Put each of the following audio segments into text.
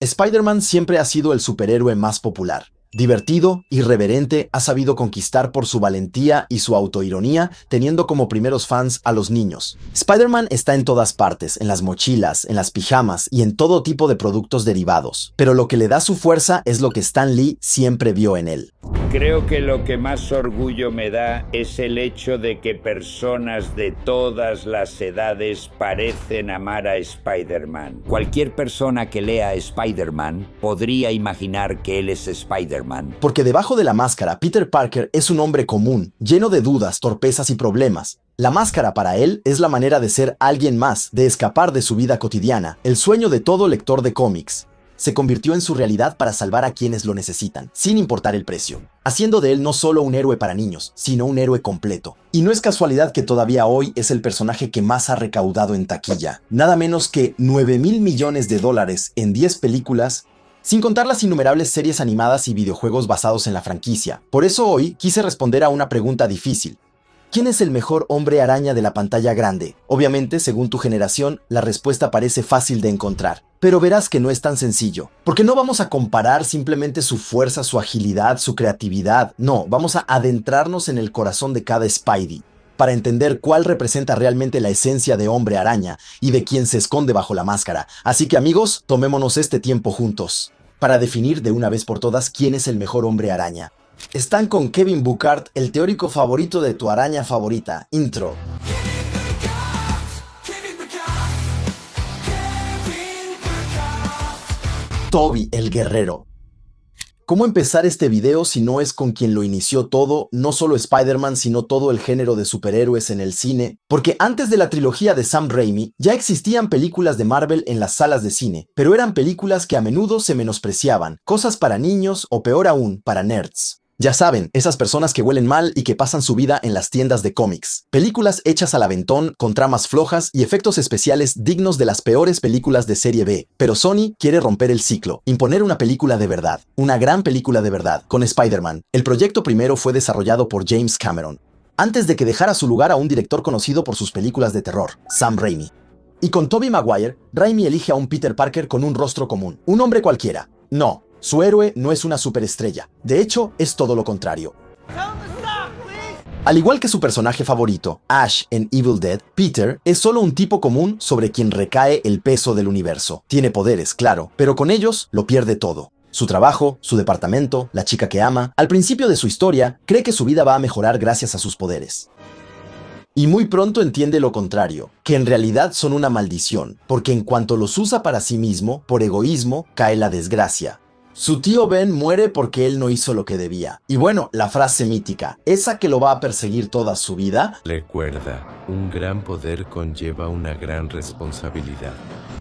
Spider-Man siempre ha sido el superhéroe más popular. Divertido, irreverente, ha sabido conquistar por su valentía y su autoironía, teniendo como primeros fans a los niños. Spider-Man está en todas partes, en las mochilas, en las pijamas y en todo tipo de productos derivados. Pero lo que le da su fuerza es lo que Stan Lee siempre vio en él. Creo que lo que más orgullo me da es el hecho de que personas de todas las edades parecen amar a Spider-Man. Cualquier persona que lea Spider-Man podría imaginar que él es Spider-Man. Porque debajo de la máscara, Peter Parker es un hombre común, lleno de dudas, torpezas y problemas. La máscara para él es la manera de ser alguien más, de escapar de su vida cotidiana, el sueño de todo lector de cómics. Se convirtió en su realidad para salvar a quienes lo necesitan, sin importar el precio, haciendo de él no solo un héroe para niños, sino un héroe completo. Y no es casualidad que todavía hoy es el personaje que más ha recaudado en taquilla, nada menos que $9,000 millones en 10 películas, sin contar las innumerables series animadas y videojuegos basados en la franquicia. Por eso hoy quise responder a una pregunta difícil. ¿Quién es el mejor hombre araña de la pantalla grande? Obviamente, según tu generación, la respuesta parece fácil de encontrar. Pero verás que no es tan sencillo. Porque no vamos a comparar simplemente su fuerza, su agilidad, su creatividad. No, vamos a adentrarnos en el corazón de cada Spidey, para entender cuál representa realmente la esencia de Hombre Araña y de quién se esconde bajo la máscara. Así que amigos, tomémonos este tiempo juntos, para definir de una vez por todas quién es el mejor Hombre Araña. Están con Kevin Burkhardt, el teórico favorito de tu araña favorita. Intro. Tobey, el guerrero. ¿Cómo empezar este video si no es con quien lo inició todo, no solo Spider-Man, sino todo el género de superhéroes en el cine? Porque antes de la trilogía de Sam Raimi, ya existían películas de Marvel en las salas de cine, pero eran películas que a menudo se menospreciaban, cosas para niños o peor aún, para nerds. Ya saben, esas personas que huelen mal y que pasan su vida en las tiendas de cómics. Películas hechas al aventón, con tramas flojas y efectos especiales dignos de las peores películas de serie B. Pero Sony quiere romper el ciclo, imponer una película de verdad, una gran película de verdad, con Spider-Man. El proyecto primero fue desarrollado por James Cameron, antes de que dejara su lugar a un director conocido por sus películas de terror, Sam Raimi. Y con Tobey Maguire, Raimi elige a un Peter Parker con un rostro común, un hombre cualquiera. No. Su héroe no es una superestrella, de hecho, es todo lo contrario. Al igual que su personaje favorito, Ash en Evil Dead, Peter es solo un tipo común sobre quien recae el peso del universo. Tiene poderes, claro, pero con ellos lo pierde todo. Su trabajo, su departamento, la chica que ama. Al principio de su historia, cree que su vida va a mejorar gracias a sus poderes. Y muy pronto entiende lo contrario, que en realidad son una maldición, porque en cuanto los usa para sí mismo, por egoísmo, cae la desgracia. Su tío Ben muere porque él no hizo lo que debía. Y bueno, la frase mítica, esa que lo va a perseguir toda su vida. Recuerda, un gran poder conlleva una gran responsabilidad.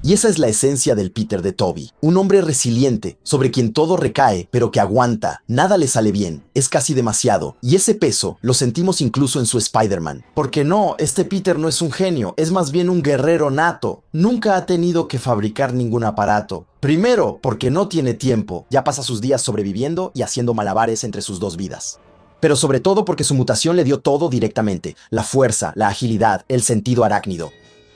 Y esa es la esencia del Peter de Tobey. Un hombre resiliente, sobre quien todo recae, pero que aguanta. Nada le sale bien, es casi demasiado. Y ese peso lo sentimos incluso en su Spider-Man. Porque no, este Peter no es un genio, es más bien un guerrero nato. Nunca ha tenido que fabricar ningún aparato. Primero, porque no tiene tiempo, ya pasa sus días sobreviviendo y haciendo malabares entre sus dos vidas. Pero sobre todo porque su mutación le dio todo directamente, la fuerza, la agilidad, el sentido arácnido.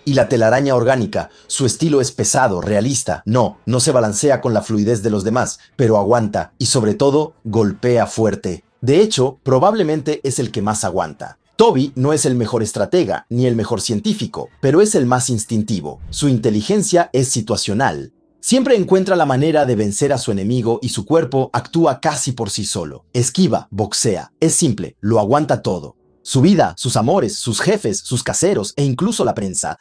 Y la telaraña orgánica, su estilo es pesado, realista, no se balancea con la fluidez de los demás, pero aguanta y sobre todo golpea fuerte. De hecho, probablemente es el que más aguanta. Tobey no es el mejor estratega, ni el mejor científico, pero es el más instintivo. Su inteligencia es situacional. Siempre encuentra la manera de vencer a su enemigo y su cuerpo actúa casi por sí solo. Esquiva, boxea, es simple, lo aguanta todo. Su vida, sus amores, sus jefes, sus caseros e incluso la prensa.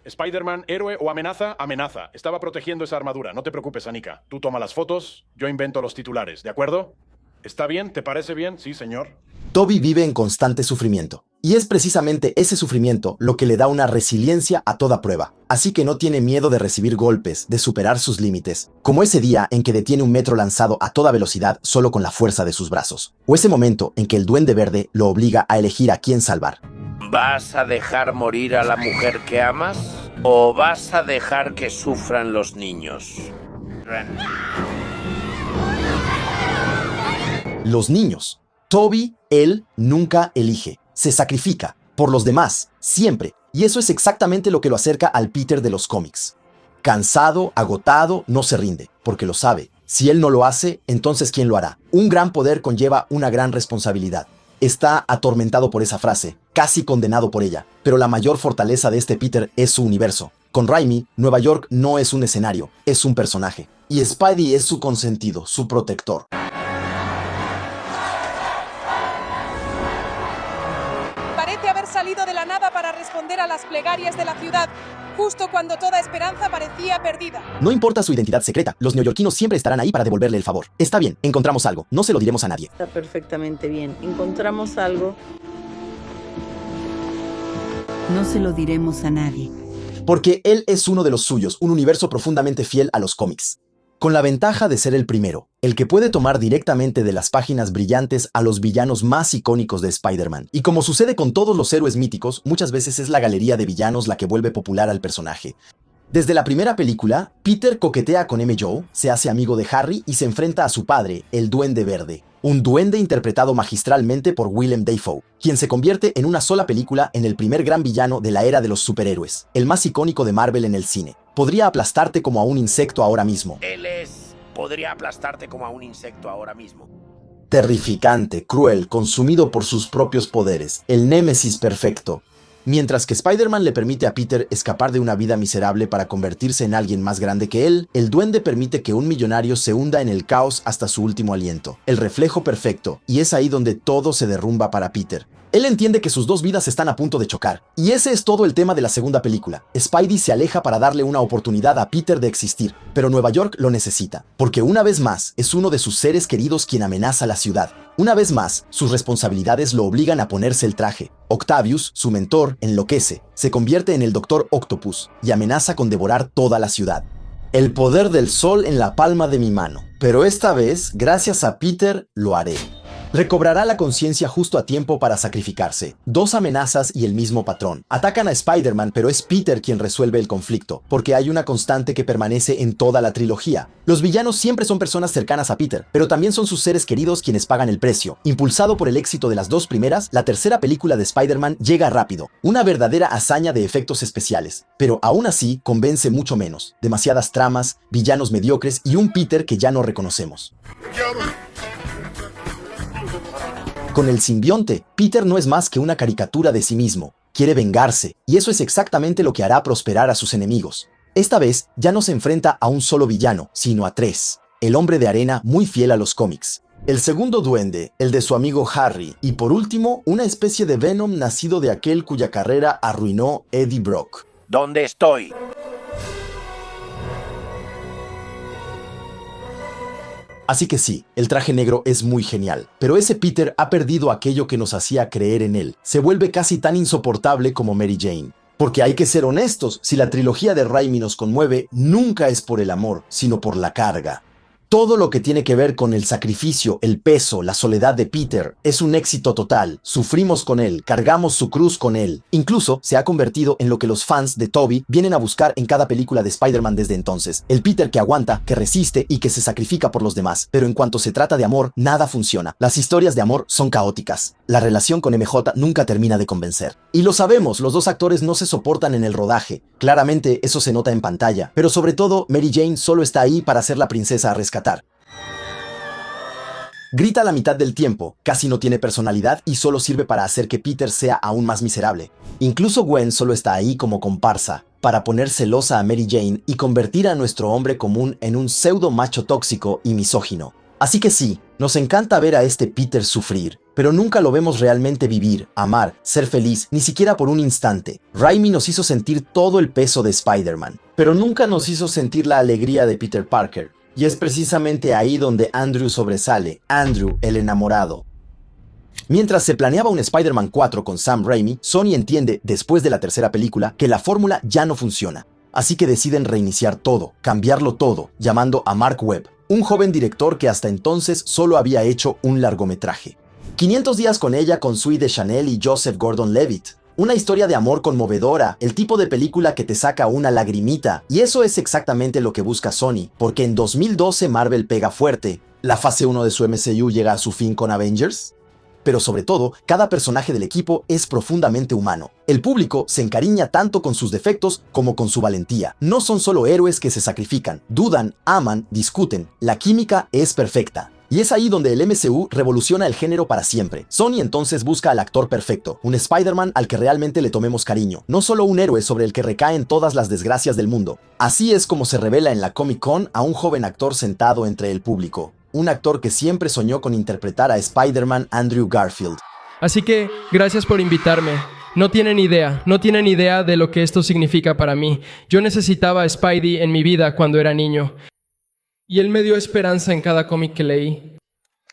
Spider-Man, héroe o amenaza, amenaza. Estaba protegiendo esa armadura, no te preocupes, Anika. Tú toma las fotos, yo invento los titulares, ¿de acuerdo? ¿Está bien? ¿Te parece bien? Sí, señor. Tobey vive en constante sufrimiento. Y es precisamente ese sufrimiento lo que le da una resiliencia a toda prueba. Así que no tiene miedo de recibir golpes, de superar sus límites, como ese día en que detiene un metro lanzado a toda velocidad solo con la fuerza de sus brazos, o ese momento en que el Duende Verde lo obliga a elegir a quién salvar. ¿Vas a dejar morir a la mujer que amas o vas a dejar que sufran los niños? Los niños. Tobey, él, nunca elige. Se sacrifica por los demás, siempre. Y eso es exactamente lo que lo acerca al Peter de los cómics. Cansado, agotado, no se rinde, porque lo sabe. Si él no lo hace, entonces ¿quién lo hará? Un gran poder conlleva una gran responsabilidad. Está atormentado por esa frase, casi condenado por ella, pero la mayor fortaleza de este Peter es su universo. Con Raimi, Nueva York no es un escenario, es un personaje. Y Spidey es su consentido, su protector. Parece haber salido de la nada para responder a las plegarias de la ciudad, justo cuando toda esperanza parecía perdida. No importa su identidad secreta, los neoyorquinos siempre estarán ahí para devolverle el favor. Está bien, encontramos algo, no se lo diremos a nadie. Está perfectamente bien. Encontramos algo. No se lo diremos a nadie. Porque él es uno de los suyos, un universo profundamente fiel a los cómics. Con la ventaja de ser el primero, el que puede tomar directamente de las páginas brillantes a los villanos más icónicos de Spider-Man. Y como sucede con todos los héroes míticos, muchas veces es la galería de villanos la que vuelve popular al personaje. Desde la primera película, Peter coquetea con MJ, se hace amigo de Harry y se enfrenta a su padre, el Duende Verde. Un duende interpretado magistralmente por Willem Dafoe, quien se convierte en una sola película en el primer gran villano de la era de los superhéroes, el más icónico de Marvel en el cine. Podría aplastarte como a un insecto ahora mismo. Podría aplastarte como a un insecto ahora mismo. Terrificante, cruel, consumido por sus propios poderes, el némesis perfecto. Mientras que Spider-Man le permite a Peter escapar de una vida miserable para convertirse en alguien más grande que él, el duende permite que un millonario se hunda en el caos hasta su último aliento. El reflejo perfecto, y es ahí donde todo se derrumba para Peter. Él entiende que sus dos vidas están a punto de chocar, y ese es todo el tema de la segunda película. Spidey se aleja para darle una oportunidad a Peter de existir, pero Nueva York lo necesita, porque una vez más es uno de sus seres queridos quien amenaza la ciudad. Una vez más, sus responsabilidades lo obligan a ponerse el traje. Octavius, su mentor, enloquece, se convierte en el Doctor Octopus y amenaza con devorar toda la ciudad. El poder del sol en la palma de mi mano, pero esta vez, gracias a Peter, lo haré. Recobrará la conciencia justo a tiempo para sacrificarse. Dos amenazas y el mismo patrón. Atacan a Spider-Man, pero es Peter quien resuelve el conflicto, porque hay una constante que permanece en toda la trilogía. Los villanos siempre son personas cercanas a Peter, pero también son sus seres queridos quienes pagan el precio. Impulsado por el éxito de las dos primeras, la tercera película de Spider-Man llega rápido. Una verdadera hazaña de efectos especiales, pero aún así convence mucho menos. Demasiadas tramas, villanos mediocres y un Peter que ya no reconocemos. Con el simbionte, Peter no es más que una caricatura de sí mismo. Quiere vengarse, y eso es exactamente lo que hará prosperar a sus enemigos. Esta vez, ya no se enfrenta a un solo villano, sino a tres. El Hombre de Arena, muy fiel a los cómics. El segundo duende, el de su amigo Harry. Y por último, una especie de Venom nacido de aquel cuya carrera arruinó Eddie Brock. ¿Dónde estoy? Así que sí, el traje negro es muy genial, pero ese Peter ha perdido aquello que nos hacía creer en él. Se vuelve casi tan insoportable como Mary Jane. Porque hay que ser honestos, si la trilogía de Raimi nos conmueve, nunca es por el amor, sino por la carga. Todo lo que tiene que ver con el sacrificio, el peso, la soledad de Peter es un éxito total. Sufrimos con él, cargamos su cruz con él. Incluso se ha convertido en lo que los fans de Tobey vienen a buscar en cada película de Spider-Man desde entonces. El Peter que aguanta, que resiste y que se sacrifica por los demás. Pero en cuanto se trata de amor, nada funciona. Las historias de amor son caóticas. La relación con MJ nunca termina de convencer. Y lo sabemos, los dos actores no se soportan en el rodaje. Claramente eso se nota en pantalla. Pero sobre todo, Mary Jane solo está ahí para ser la princesa a rescatar. Grita la mitad del tiempo, casi no tiene personalidad y solo sirve para hacer que Peter sea aún más miserable. Incluso Gwen solo está ahí como comparsa, para poner celosa a Mary Jane y convertir a nuestro hombre común en un pseudo macho tóxico y misógino. Así que sí, nos encanta ver a este Peter sufrir, pero nunca lo vemos realmente vivir, amar, ser feliz, ni siquiera por un instante. Raimi nos hizo sentir todo el peso de Spider-Man, pero nunca nos hizo sentir la alegría de Peter Parker. Y es precisamente ahí donde Andrew sobresale, Andrew el enamorado. Mientras se planeaba un Spider-Man 4 con Sam Raimi, Sony entiende, después de la tercera película, que la fórmula ya no funciona. Así que deciden reiniciar todo, cambiarlo todo, llamando a Mark Webb, un joven director que hasta entonces solo había hecho un largometraje. 500 días con ella con Zooey Deschanel y Joseph Gordon-Levitt. Una historia de amor conmovedora, el tipo de película que te saca una lagrimita. Y eso es exactamente lo que busca Sony, porque en 2012 Marvel pega fuerte. ¿La fase 1 de su MCU llega a su fin con Avengers? Pero sobre todo, cada personaje del equipo es profundamente humano. El público se encariña tanto con sus defectos como con su valentía. No son solo héroes que se sacrifican, dudan, aman, discuten. La química es perfecta. Y es ahí donde el MCU revoluciona el género para siempre. Sony entonces busca al actor perfecto, un Spider-Man al que realmente le tomemos cariño, no solo un héroe sobre el que recaen todas las desgracias del mundo. Así es como se revela en la Comic-Con a un joven actor sentado entre el público. Un actor que siempre soñó con interpretar a Spider-Man Andrew Garfield. Así que, gracias por invitarme. No tienen idea de lo que esto significa para mí. Yo necesitaba a Spidey en mi vida cuando era niño. Y él me dio esperanza en cada cómic que leí.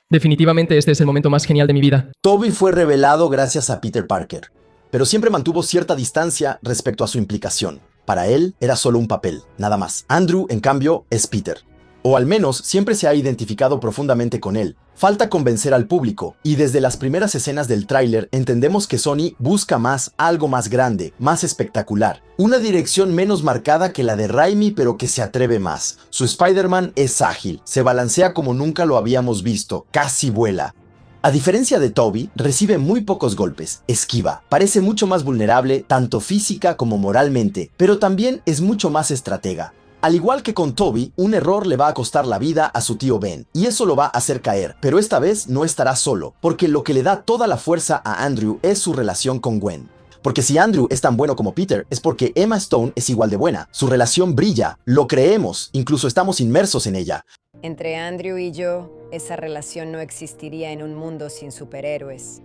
Definitivamente este es el momento más genial de mi vida. Tobey fue revelado gracias a Peter Parker, pero siempre mantuvo cierta distancia respecto a su implicación. Para él era solo un papel, nada más. Andrew, en cambio, es Peter. O al menos siempre se ha identificado profundamente con él. Falta convencer al público, y desde las primeras escenas del tráiler entendemos que Sony busca algo más grande, más espectacular. Una dirección menos marcada que la de Raimi, pero que se atreve más. Su Spider-Man es ágil, se balancea como nunca lo habíamos visto, casi vuela. A diferencia de Tobey, recibe muy pocos golpes, esquiva, parece mucho más vulnerable tanto física como moralmente, pero también es mucho más estratega. Al igual que con Tobey, un error le va a costar la vida a su tío Ben, y eso lo va a hacer caer, pero esta vez no estará solo, porque lo que le da toda la fuerza a Andrew es su relación con Gwen. Porque si Andrew es tan bueno como Peter, es porque Emma Stone es igual de buena. Su relación brilla, lo creemos, incluso estamos inmersos en ella. Entre Andrew y yo, esa relación no existiría en un mundo sin superhéroes.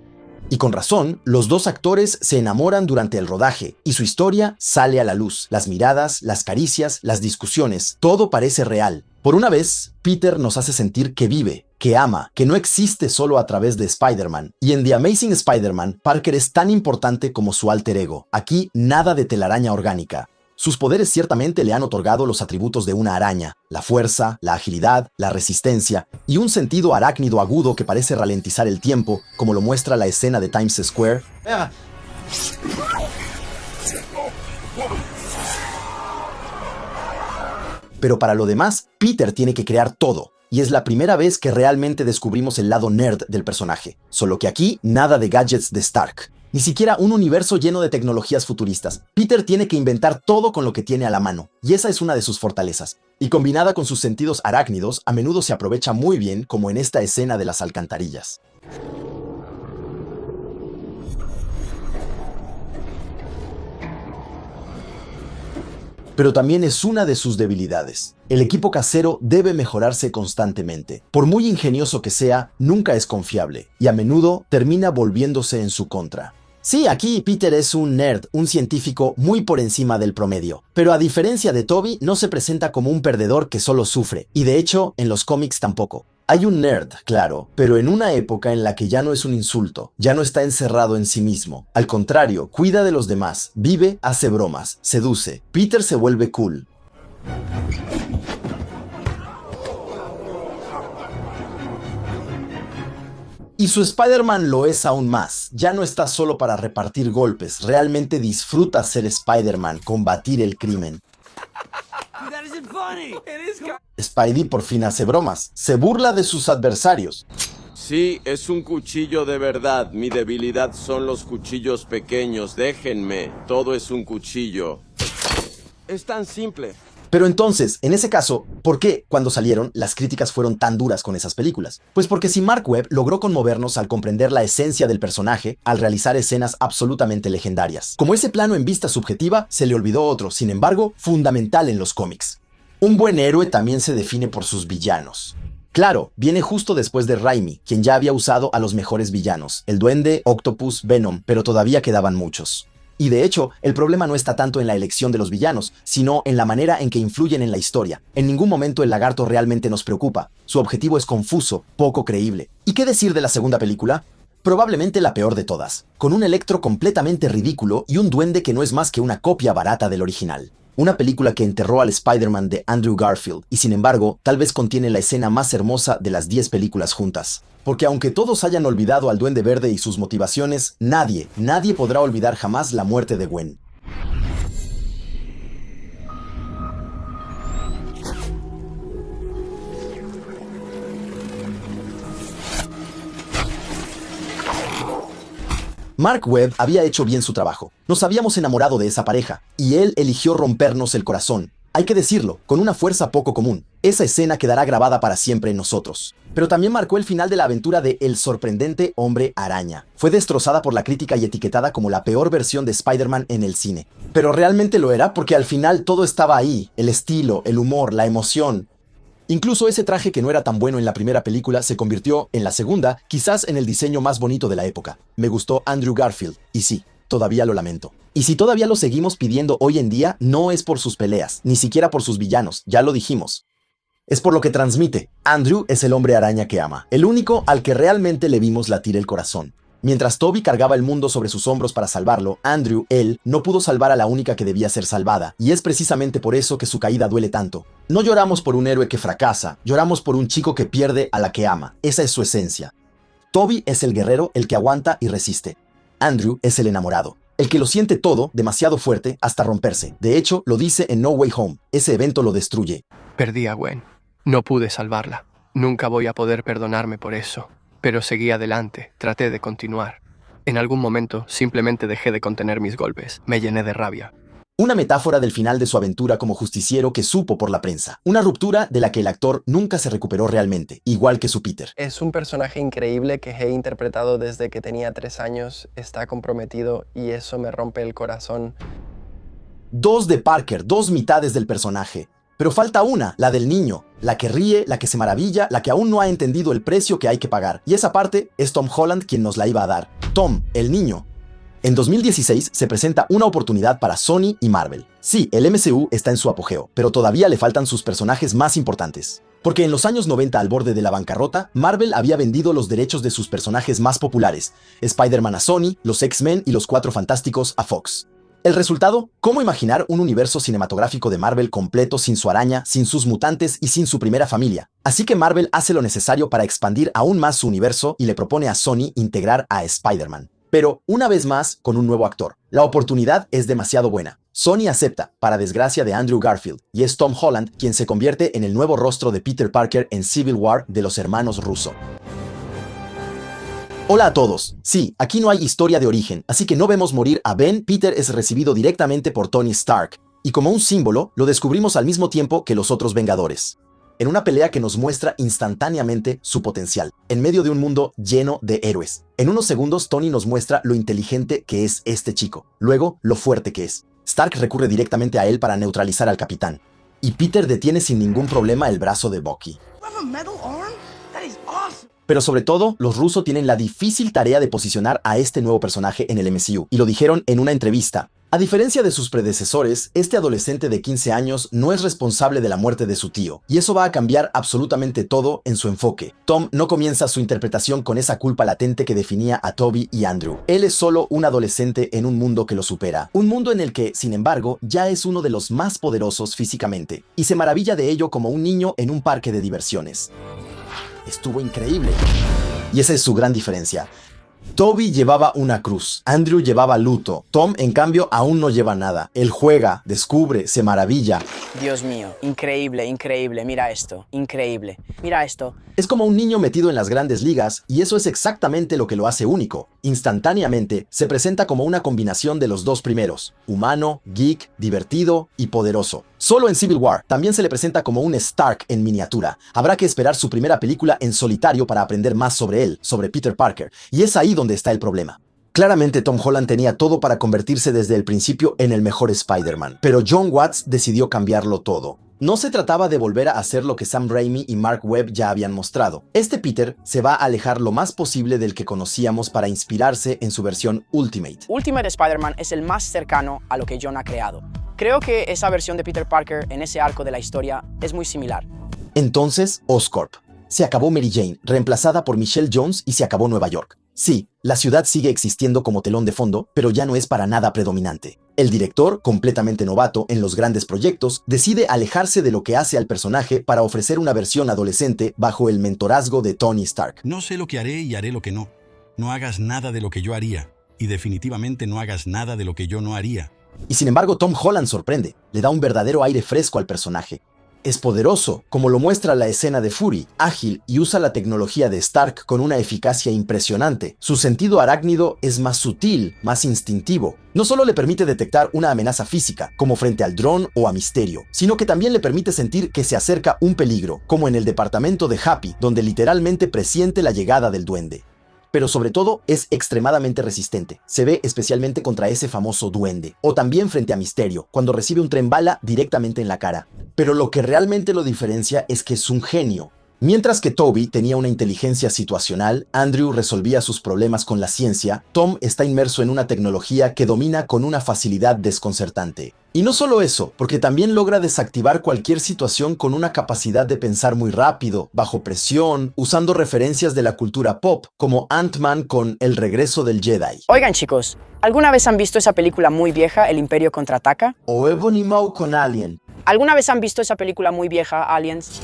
Y con razón, los dos actores se enamoran durante el rodaje, y su historia sale a la luz. Las miradas, las caricias, las discusiones, todo parece real. Por una vez, Peter nos hace sentir que vive, que ama, que no existe solo a través de Spider-Man. Y en The Amazing Spider-Man, Parker es tan importante como su alter ego. Aquí, nada de telaraña orgánica. Sus poderes ciertamente le han otorgado los atributos de una araña, la fuerza, la agilidad, la resistencia y un sentido arácnido agudo que parece ralentizar el tiempo, como lo muestra la escena de Times Square. Pero para lo demás, Peter tiene que crear todo. Y es la primera vez que realmente descubrimos el lado nerd del personaje. Solo que aquí, nada de gadgets de Stark. Ni siquiera un universo lleno de tecnologías futuristas. Peter tiene que inventar todo con lo que tiene a la mano, y esa es una de sus fortalezas. Y combinada con sus sentidos arácnidos, a menudo se aprovecha muy bien, como en esta escena de las alcantarillas. Pero también es una de sus debilidades. El equipo casero debe mejorarse constantemente. Por muy ingenioso que sea, nunca es confiable, y a menudo termina volviéndose en su contra. Sí, aquí Peter es un nerd, un científico muy por encima del promedio. Pero a diferencia de Tobey, no se presenta como un perdedor que solo sufre, y de hecho, en los cómics tampoco. Hay un nerd, claro, pero en una época en la que ya no es un insulto, ya no está encerrado en sí mismo. Al contrario, cuida de los demás, vive, hace bromas, seduce. Peter se vuelve cool. Y su Spider-Man lo es aún más. Ya no está solo para repartir golpes, realmente disfruta ser Spider-Man, combatir el crimen. Spidey por fin hace bromas, se burla de sus adversarios. Sí, es un cuchillo de verdad. Mi debilidad son los cuchillos pequeños. Déjenme. Todo es un cuchillo. Es tan simple. Pero entonces, en ese caso, ¿por qué cuando salieron las críticas fueron tan duras con esas películas? Pues porque si Mark Webb logró conmovernos al comprender la esencia del personaje, al realizar escenas absolutamente legendarias. Como ese plano en vista subjetiva, se le olvidó otro, sin embargo, fundamental en los cómics. Un buen héroe también se define por sus villanos. Claro, viene justo después de Raimi, quien ya había usado a los mejores villanos, el Duende, Octopus, Venom, pero todavía quedaban muchos. Y de hecho, el problema no está tanto en la elección de los villanos, sino en la manera en que influyen en la historia. En ningún momento el lagarto realmente nos preocupa. Su objetivo es confuso, poco creíble. ¿Y qué decir de la segunda película? Probablemente la peor de todas, con un Electro completamente ridículo y un duende que no es más que una copia barata del original. Una película que enterró al Spider-Man de Andrew Garfield y sin embargo, tal vez contiene la escena más hermosa de las 10 películas juntas. Porque aunque todos hayan olvidado al Duende Verde y sus motivaciones, nadie podrá olvidar jamás la muerte de Gwen. Mark Webb había hecho bien su trabajo. Nos habíamos enamorado de esa pareja, y él eligió rompernos el corazón. Hay que decirlo, con una fuerza poco común. Esa escena quedará grabada para siempre en nosotros. Pero también marcó el final de la aventura de El sorprendente hombre araña. Fue destrozada por la crítica y etiquetada como la peor versión de Spider-Man en el cine. Pero realmente lo era porque al final todo estaba ahí. El estilo, el humor, la emoción. Incluso ese traje que no era tan bueno en la primera película se convirtió, en la segunda, quizás en el diseño más bonito de la época. Me gustó Andrew Garfield, y sí, todavía lo lamento. Y si todavía lo seguimos pidiendo hoy en día, no es por sus peleas, ni siquiera por sus villanos, ya lo dijimos. Es por lo que transmite. Andrew es el hombre araña que ama, el único al que realmente le vimos latir el corazón. Mientras Tobey cargaba el mundo sobre sus hombros para salvarlo, Andrew, él, no pudo salvar a la única que debía ser salvada, y es precisamente por eso que su caída duele tanto. No lloramos por un héroe que fracasa, lloramos por un chico que pierde a la que ama. Esa es su esencia. Tobey es el guerrero, el que aguanta y resiste. Andrew es el enamorado, el que lo siente todo, demasiado fuerte, hasta romperse. De hecho, lo dice en No Way Home. Ese evento lo destruye. Perdí a Gwen. No pude salvarla. Nunca voy a poder perdonarme por eso. Pero seguí adelante, traté de continuar. En algún momento, simplemente dejé de contener mis golpes. Me llené de rabia. Una metáfora del final de su aventura como justiciero que supo por la prensa. Una ruptura de la que el actor nunca se recuperó realmente, igual que su Peter. Es un personaje increíble que he interpretado desde que tenía 3 años. Está comprometido y eso me rompe el corazón. 2 de Parker, 2 mitades del personaje. Pero falta una, la del niño, la que ríe, la que se maravilla, la que aún no ha entendido el precio que hay que pagar. Y esa parte es Tom Holland quien nos la iba a dar. Tom, el niño. En 2016 se presenta una oportunidad para Sony y Marvel. Sí, el MCU está en su apogeo, pero todavía le faltan sus personajes más importantes. Porque en los años 90, al borde de la bancarrota, Marvel había vendido los derechos de sus personajes más populares, Spider-Man a Sony, los X-Men y los Cuatro Fantásticos a Fox. El resultado, ¿cómo imaginar un universo cinematográfico de Marvel completo sin su araña, sin sus mutantes y sin su primera familia? Así que Marvel hace lo necesario para expandir aún más su universo y le propone a Sony integrar a Spider-Man. Pero, una vez más, con un nuevo actor. La oportunidad es demasiado buena. Sony acepta, para desgracia de Andrew Garfield, y es Tom Holland quien se convierte en el nuevo rostro de Peter Parker en Civil War de los hermanos Russo. Hola a todos. Sí, aquí no hay historia de origen, así que no vemos morir a Ben. Peter es recibido directamente por Tony Stark, y como un símbolo, lo descubrimos al mismo tiempo que los otros Vengadores. En una pelea que nos muestra instantáneamente su potencial, en medio de un mundo lleno de héroes. En unos segundos, Tony nos muestra lo inteligente que es este chico, luego lo fuerte que es. Stark recurre directamente a él para neutralizar al capitán, y Peter detiene sin ningún problema el brazo de Bucky. Pero sobre todo, los Russo tienen la difícil tarea de posicionar a este nuevo personaje en el MCU, y lo dijeron en una entrevista. A diferencia de sus predecesores, este adolescente de 15 años no es responsable de la muerte de su tío, y eso va a cambiar absolutamente todo en su enfoque. Tom no comienza su interpretación con esa culpa latente que definía a Tobey y Andrew. Él es solo un adolescente en un mundo que lo supera. Un mundo en el que, sin embargo, ya es uno de los más poderosos físicamente, y se maravilla de ello como un niño en un parque de diversiones. Estuvo increíble. Y esa es su gran diferencia. Tobey llevaba una cruz, Andrew llevaba luto, Tom en cambio aún no lleva nada. Él juega, descubre, se maravilla. Dios mío, increíble, increíble, mira esto, increíble, mira esto. Es como un niño metido en las grandes ligas y eso es exactamente lo que lo hace único. Instantáneamente se presenta como una combinación de los dos primeros, humano, geek, divertido y poderoso. Solo en Civil War también se le presenta como un Stark en miniatura. Habrá que esperar su primera película en solitario para aprender más sobre él, sobre Peter Parker, y es ahí donde está el problema. Claramente Tom Holland tenía todo para convertirse desde el principio en el mejor Spider-Man, pero Jon Watts decidió cambiarlo todo. No se trataba de volver a hacer lo que Sam Raimi y Mark Webb ya habían mostrado. Este Peter se va a alejar lo más posible del que conocíamos para inspirarse en su versión Ultimate. Ultimate Spider-Man es el más cercano a lo que Jon ha creado. Creo que esa versión de Peter Parker en ese arco de la historia es muy similar. Entonces, Oscorp. Se acabó Mary Jane, reemplazada por Michelle Jones, y se acabó Nueva York. Sí, la ciudad sigue existiendo como telón de fondo, pero ya no es para nada predominante. El director, completamente novato en los grandes proyectos, decide alejarse de lo que hace al personaje para ofrecer una versión adolescente bajo el mentorazgo de Tony Stark. No sé lo que haré y haré lo que no. No hagas nada de lo que yo haría. Y definitivamente no hagas nada de lo que yo no haría. Y sin embargo, Tom Holland sorprende. Le da un verdadero aire fresco al personaje. Es poderoso, como lo muestra la escena de Fury, ágil y usa la tecnología de Stark con una eficacia impresionante. Su sentido arácnido es más sutil, más instintivo. No solo le permite detectar una amenaza física, como frente al dron o a Mysterio, sino que también le permite sentir que se acerca un peligro, como en el departamento de Happy, donde literalmente presiente la llegada del duende. Pero sobre todo es extremadamente resistente. Se ve especialmente contra ese famoso duende, o también frente a Mysterio, cuando recibe un tren bala directamente en la cara. Pero lo que realmente lo diferencia es que es un genio. Mientras que Toby tenía una inteligencia situacional, Andrew resolvía sus problemas con la ciencia, Tom está inmerso en una tecnología que domina con una facilidad desconcertante. Y no solo eso, porque también logra desactivar cualquier situación con una capacidad de pensar muy rápido, bajo presión, usando referencias de la cultura pop, como Ant-Man con El regreso del Jedi. Oigan chicos, ¿alguna vez han visto esa película muy vieja, El Imperio contraataca? O Ebony Maw con Alien. ¿Alguna vez han visto esa película muy vieja, Aliens?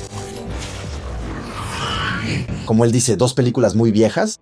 Como él dice, 2 películas muy viejas.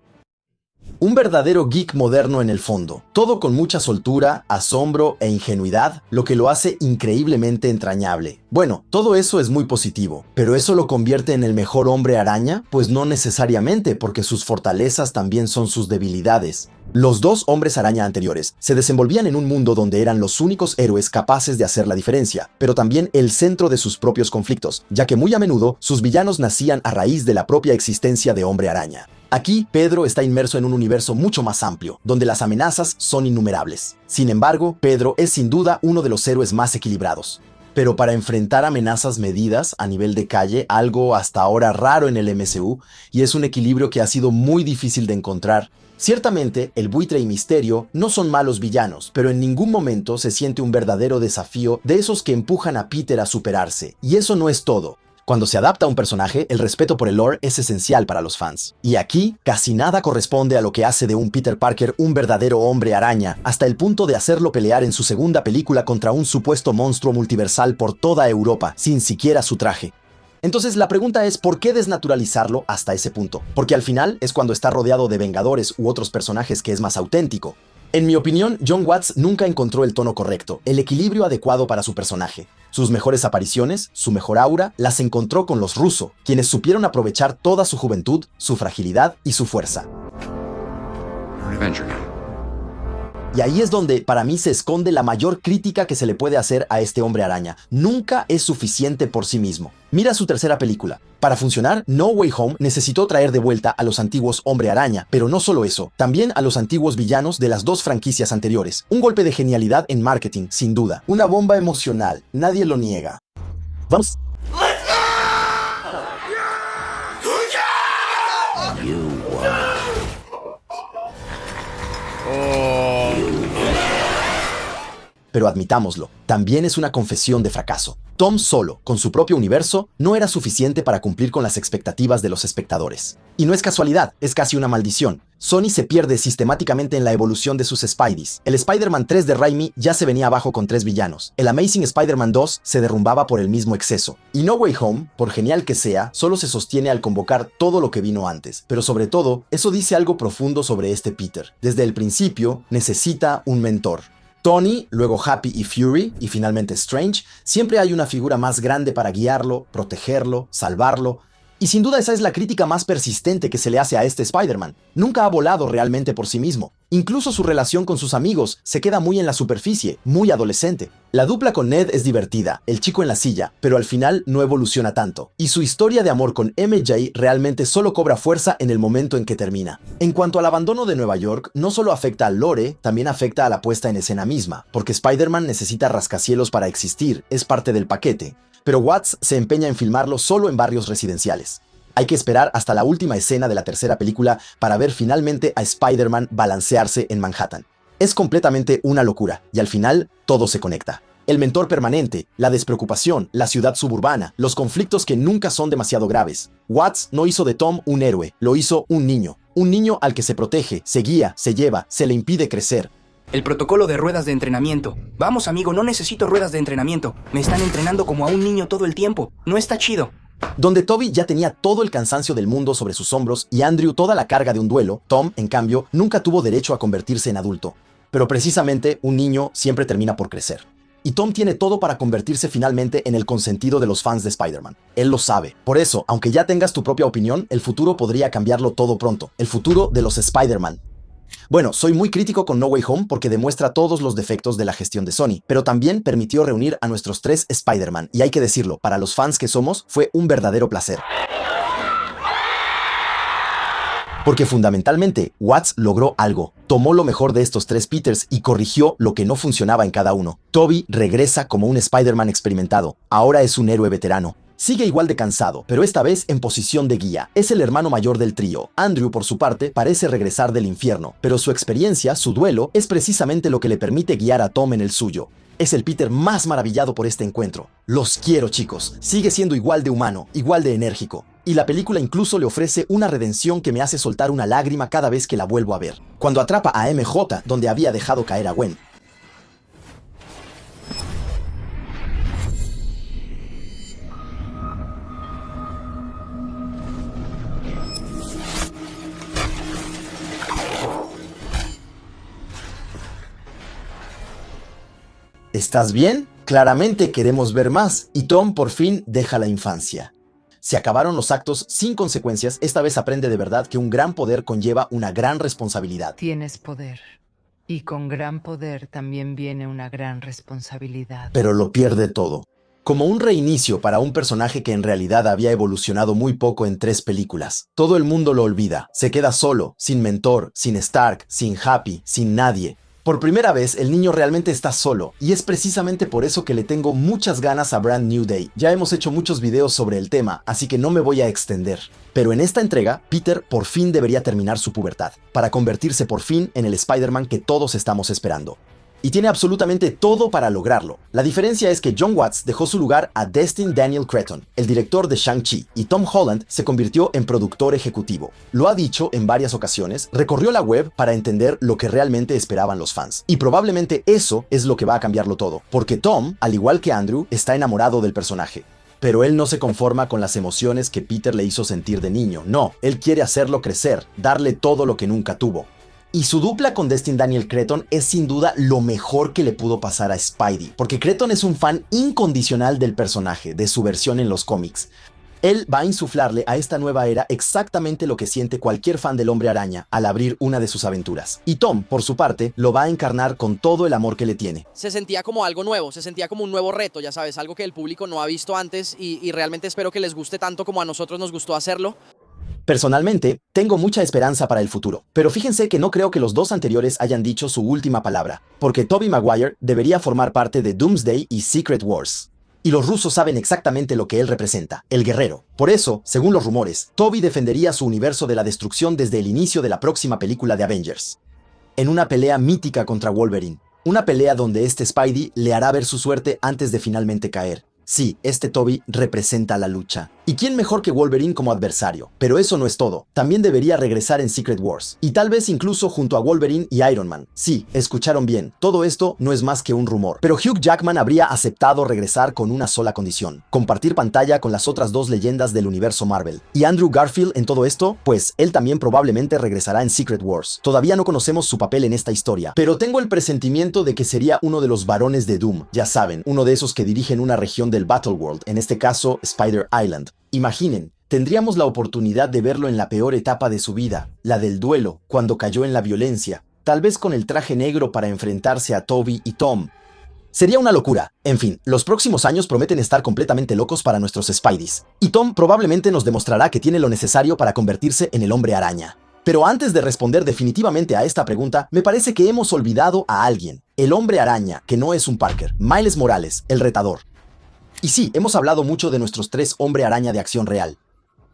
Un verdadero geek moderno en el fondo, todo con mucha soltura, asombro e ingenuidad, lo que lo hace increíblemente entrañable. Bueno, todo eso es muy positivo, pero ¿eso lo convierte en el mejor hombre araña? Pues no necesariamente, porque sus fortalezas también son sus debilidades. Los 2 hombres araña anteriores se desenvolvían en un mundo donde eran los únicos héroes capaces de hacer la diferencia, pero también el centro de sus propios conflictos, ya que muy a menudo sus villanos nacían a raíz de la propia existencia de Hombre Araña. Aquí, Pedro está inmerso en un universo mucho más amplio, donde las amenazas son innumerables. Sin embargo, Pedro es sin duda uno de los héroes más equilibrados. Pero para enfrentar amenazas medidas a nivel de calle, algo hasta ahora raro en el MCU, y es un equilibrio que ha sido muy difícil de encontrar. Ciertamente, el Buitre y Mysterio no son malos villanos, pero en ningún momento se siente un verdadero desafío de esos que empujan a Peter a superarse. Y eso no es todo. Cuando se adapta a un personaje, el respeto por el lore es esencial para los fans. Y aquí, casi nada corresponde a lo que hace de un Peter Parker un verdadero hombre araña, hasta el punto de hacerlo pelear en su segunda película contra un supuesto monstruo multiversal por toda Europa, sin siquiera su traje. Entonces la pregunta es, ¿por qué desnaturalizarlo hasta ese punto? Porque al final es cuando está rodeado de Vengadores u otros personajes que es más auténtico. En mi opinión, Jon Watts nunca encontró el tono correcto, el equilibrio adecuado para su personaje. Sus mejores apariciones, su mejor aura, las encontró con los Russo, quienes supieron aprovechar toda su juventud, su fragilidad y su fuerza. Y ahí es donde, para mí, se esconde la mayor crítica que se le puede hacer a este Hombre Araña. Nunca es suficiente por sí mismo. Mira su tercera película. Para funcionar, No Way Home necesitó traer de vuelta a los antiguos Hombre Araña, pero no solo eso, también a los antiguos villanos de las 2 franquicias anteriores. Un golpe de genialidad en marketing, sin duda. Una bomba emocional, nadie lo niega. Vamos. Pero admitámoslo, también es una confesión de fracaso. Tom solo, con su propio universo, no era suficiente para cumplir con las expectativas de los espectadores. Y no es casualidad, es casi una maldición. Sony se pierde sistemáticamente en la evolución de sus Spideys. El Spider-Man 3 de Raimi ya se venía abajo con 3 villanos. El Amazing Spider-Man 2 se derrumbaba por el mismo exceso. Y No Way Home, por genial que sea, solo se sostiene al convocar todo lo que vino antes. Pero sobre todo, eso dice algo profundo sobre este Peter. Desde el principio, necesita un mentor. Tony, luego Happy y Fury, y finalmente Strange, siempre hay una figura más grande para guiarlo, protegerlo, salvarlo. Y sin duda esa es la crítica más persistente que se le hace a este Spider-Man. Nunca ha volado realmente por sí mismo. Incluso su relación con sus amigos se queda muy en la superficie, muy adolescente. La dupla con Ned es divertida, el chico en la silla, pero al final no evoluciona tanto. Y su historia de amor con MJ realmente solo cobra fuerza en el momento en que termina. En cuanto al abandono de Nueva York, no solo afecta al lore, también afecta a la puesta en escena misma, porque Spider-Man necesita rascacielos para existir, es parte del paquete. Pero Watts se empeña en filmarlo solo en barrios residenciales. Hay que esperar hasta la última escena de la tercera película para ver finalmente a Spider-Man balancearse en Manhattan. Es completamente una locura, y al final todo se conecta. El mentor permanente, la despreocupación, la ciudad suburbana, los conflictos que nunca son demasiado graves. Watts no hizo de Tom un héroe, lo hizo un niño. Un niño al que se protege, se guía, se lleva, se le impide crecer. El protocolo de ruedas de entrenamiento. Vamos, amigo, no necesito ruedas de entrenamiento. Me están entrenando como a un niño todo el tiempo. No está chido. Donde Toby ya tenía todo el cansancio del mundo sobre sus hombros y Andrew toda la carga de un duelo, Tom, en cambio, nunca tuvo derecho a convertirse en adulto. Pero precisamente un niño siempre termina por crecer. y Tom tiene todo para convertirse finalmente en el consentido de los fans de Spider-Man. Él lo sabe. Por eso, aunque ya tengas tu propia opinión, el futuro podría cambiarlo todo pronto. El futuro de los Spider-Man. Bueno, soy muy crítico con No Way Home porque demuestra todos los defectos de la gestión de Sony, pero también permitió reunir a nuestros 3 Spider-Man, y hay que decirlo, para los fans que somos, fue un verdadero placer. Porque fundamentalmente, Watts logró algo. Tomó lo mejor de estos 3 Peters y corrigió lo que no funcionaba en cada uno. Tobey regresa como un Spider-Man experimentado. Ahora es un héroe veterano. Sigue igual de cansado, pero esta vez en posición de guía. Es el hermano mayor del trío. Andrew, por su parte, parece regresar del infierno, pero su experiencia, su duelo, es precisamente lo que le permite guiar a Tom en el suyo. Es el Peter más maravillado por este encuentro. Los quiero, chicos. Sigue siendo igual de humano, igual de enérgico. Y la película incluso le ofrece una redención que me hace soltar una lágrima cada vez que la vuelvo a ver. Cuando atrapa a MJ donde había dejado caer a Gwen. ¿Estás bien? Claramente queremos ver más, y Tom por fin deja la infancia. Se acabaron los actos sin consecuencias, esta vez aprende de verdad que un gran poder conlleva una gran responsabilidad. Tienes poder, y con gran poder también viene una gran responsabilidad. Pero lo pierde todo. Como un reinicio para un personaje que en realidad había evolucionado muy poco en 3 películas. Todo el mundo lo olvida, se queda solo, sin mentor, sin Stark, sin Happy, sin nadie. Por primera vez, el niño realmente está solo, y es precisamente por eso que le tengo muchas ganas a Brand New Day. Ya hemos hecho muchos videos sobre el tema, así que no me voy a extender. Pero en esta entrega, Peter por fin debería terminar su pubertad, para convertirse por fin en el Spider-Man que todos estamos esperando. Y tiene absolutamente todo para lograrlo. La diferencia es que Jon Watts dejó su lugar a Destin Daniel Cretton, el director de Shang-Chi, y Tom Holland se convirtió en productor ejecutivo. Lo ha dicho en varias ocasiones, recorrió la web para entender lo que realmente esperaban los fans. Y probablemente eso es lo que va a cambiarlo todo, porque Tom, al igual que Andrew, está enamorado del personaje. Pero él no se conforma con las emociones que Peter le hizo sentir de niño. No, él quiere hacerlo crecer, darle todo lo que nunca tuvo. Y su dupla con Destin Daniel Cretton es sin duda lo mejor que le pudo pasar a Spidey, porque Cretton es un fan incondicional del personaje, de su versión en los cómics. Él va a insuflarle a esta nueva era exactamente lo que siente cualquier fan del Hombre Araña al abrir una de sus aventuras. Y Tom, por su parte, lo va a encarnar con todo el amor que le tiene. Se sentía como algo nuevo, se sentía como un nuevo reto, ya sabes, algo que el público no ha visto antes y realmente espero que les guste tanto como a nosotros nos gustó hacerlo. Personalmente, tengo mucha esperanza para el futuro, pero fíjense que no creo que los 2 anteriores hayan dicho su última palabra, porque Tobey Maguire debería formar parte de Doomsday y Secret Wars. Y los rusos saben exactamente lo que él representa, el guerrero. Por eso, según los rumores, Tobey defendería su universo de la destrucción desde el inicio de la próxima película de Avengers. En una pelea mítica contra Wolverine. Una pelea donde este Spidey le hará ver su suerte antes de finalmente caer. Sí, este Tobey representa la lucha. ¿Y quién mejor que Wolverine como adversario? Pero eso no es todo. También debería regresar en Secret Wars. Y tal vez incluso junto a Wolverine y Iron Man. Sí, escucharon bien. Todo esto no es más que un rumor. Pero Hugh Jackman habría aceptado regresar con una sola condición. Compartir pantalla con las otras 2 leyendas del universo Marvel. ¿Y Andrew Garfield en todo esto? Pues él también probablemente regresará en Secret Wars. Todavía no conocemos su papel en esta historia. Pero tengo el presentimiento de que sería uno de los varones de Doom. Ya saben, uno de esos que dirigen una región del Battleworld, en este caso Spider Island. Imaginen, tendríamos la oportunidad de verlo en la peor etapa de su vida, la del duelo, cuando cayó en la violencia, tal vez con el traje negro para enfrentarse a Tobey y Tom. Sería una locura. En fin, los próximos años prometen estar completamente locos para nuestros Spideys, y Tom probablemente nos demostrará que tiene lo necesario para convertirse en el Hombre Araña. Pero antes de responder definitivamente a esta pregunta, me parece que hemos olvidado a alguien. El Hombre Araña, que no es un Parker, Miles Morales, el retador. Y sí, hemos hablado mucho de nuestros 3 Hombre Araña de acción real.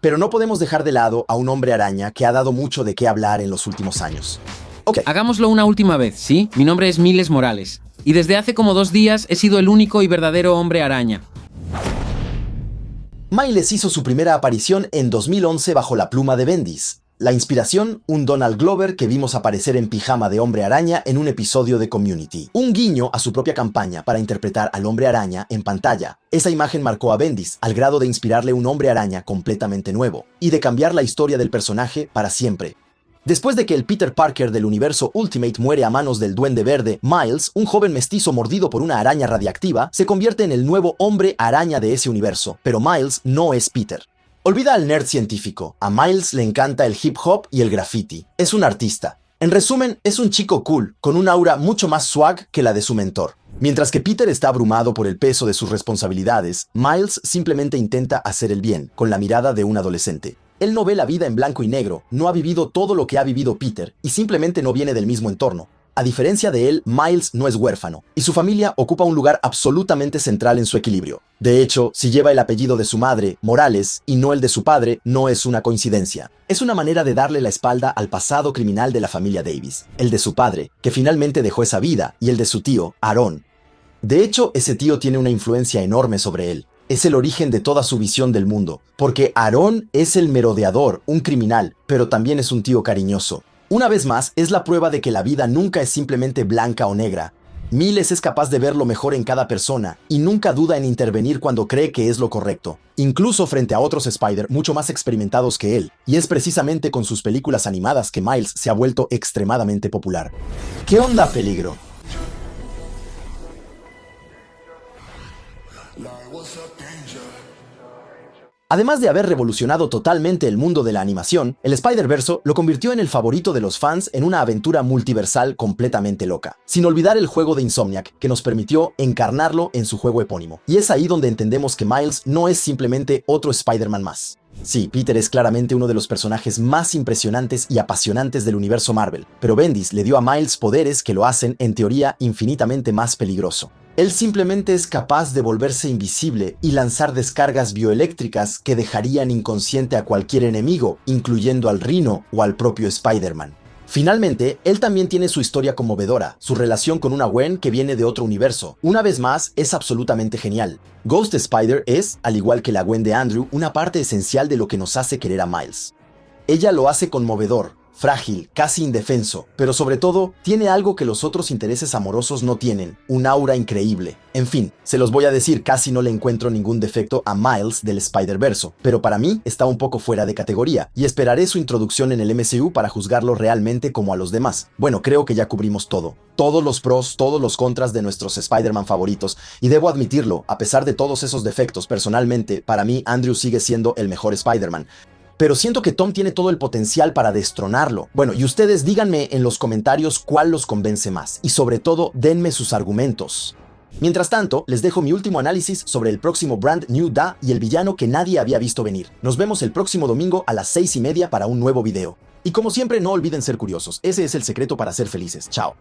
Pero no podemos dejar de lado a un Hombre Araña que ha dado mucho de qué hablar en los últimos años. Okay. Hagámoslo una última vez, ¿sí? Mi nombre es Miles Morales. Y desde hace como 2 días he sido el único y verdadero Hombre Araña. Miles hizo su primera aparición en 2011 bajo la pluma de Bendis. La inspiración, un Donald Glover que vimos aparecer en pijama de Hombre Araña en un episodio de Community. Un guiño a su propia campaña para interpretar al Hombre Araña en pantalla. Esa imagen marcó a Bendis al grado de inspirarle un Hombre Araña completamente nuevo y de cambiar la historia del personaje para siempre. Después de que el Peter Parker del universo Ultimate muere a manos del Duende Verde, Miles, un joven mestizo mordido por una araña radiactiva, se convierte en el nuevo hombre araña de ese universo, pero Miles no es Peter. Olvida al nerd científico, a Miles le encanta el hip hop y el graffiti, es un artista. En resumen, es un chico cool, con un aura mucho más swag que la de su mentor. Mientras que Peter está abrumado por el peso de sus responsabilidades, Miles simplemente intenta hacer el bien, con la mirada de un adolescente. Él no ve la vida en blanco y negro, no ha vivido todo lo que ha vivido Peter, y simplemente no viene del mismo entorno. A diferencia de él, Miles no es huérfano, y su familia ocupa un lugar absolutamente central en su equilibrio. De hecho, si lleva el apellido de su madre, Morales, y no el de su padre, no es una coincidencia. Es una manera de darle la espalda al pasado criminal de la familia Davis, el de su padre, que finalmente dejó esa vida, y el de su tío, Aaron. De hecho, ese tío tiene una influencia enorme sobre él. Es el origen de toda su visión del mundo, porque Aaron es el merodeador, un criminal, pero también es un tío cariñoso. Una vez más, es la prueba de que la vida nunca es simplemente blanca o negra. Miles es capaz de ver lo mejor en cada persona, y nunca duda en intervenir cuando cree que es lo correcto, incluso frente a otros Spider mucho más experimentados que él, y es precisamente con sus películas animadas que Miles se ha vuelto extremadamente popular. ¿Qué onda, peligro? Además de haber revolucionado totalmente el mundo de la animación, el Spider-Verse lo convirtió en el favorito de los fans en una aventura multiversal completamente loca, sin olvidar el juego de Insomniac, que nos permitió encarnarlo en su juego epónimo. Y es ahí donde entendemos que Miles no es simplemente otro Spider-Man más. Sí, Peter es claramente uno de los personajes más impresionantes y apasionantes del universo Marvel, pero Bendis le dio a Miles poderes que lo hacen, en teoría, infinitamente más peligroso. Él simplemente es capaz de volverse invisible y lanzar descargas bioeléctricas que dejarían inconsciente a cualquier enemigo, incluyendo al Rhino o al propio Spider-Man. Finalmente, él también tiene su historia conmovedora, su relación con una Gwen que viene de otro universo. Una vez más, es absolutamente genial. Ghost Spider es, al igual que la Gwen de Andrew, una parte esencial de lo que nos hace querer a Miles. Ella lo hace conmovedor, frágil, casi indefenso, pero sobre todo, tiene algo que los otros intereses amorosos no tienen, un aura increíble. En fin, se los voy a decir, casi no le encuentro ningún defecto a Miles del Spider-Verse, pero para mí está un poco fuera de categoría, y esperaré su introducción en el MCU para juzgarlo realmente como a los demás. Bueno, creo que ya cubrimos todo. Todos los pros, todos los contras de nuestros Spider-Man favoritos, y debo admitirlo, a pesar de todos esos defectos, personalmente, para mí Andrew sigue siendo el mejor Spider-Man. Pero siento que Tom tiene todo el potencial para destronarlo. Bueno, y ustedes díganme en los comentarios cuál los convence más, y sobre todo, denme sus argumentos. Mientras tanto, les dejo mi último análisis sobre el próximo Brand New Da y el villano que nadie había visto venir. Nos vemos el próximo domingo a las 6:30 para un nuevo video. Y como siempre, no olviden ser curiosos, ese es el secreto para ser felices. Chao.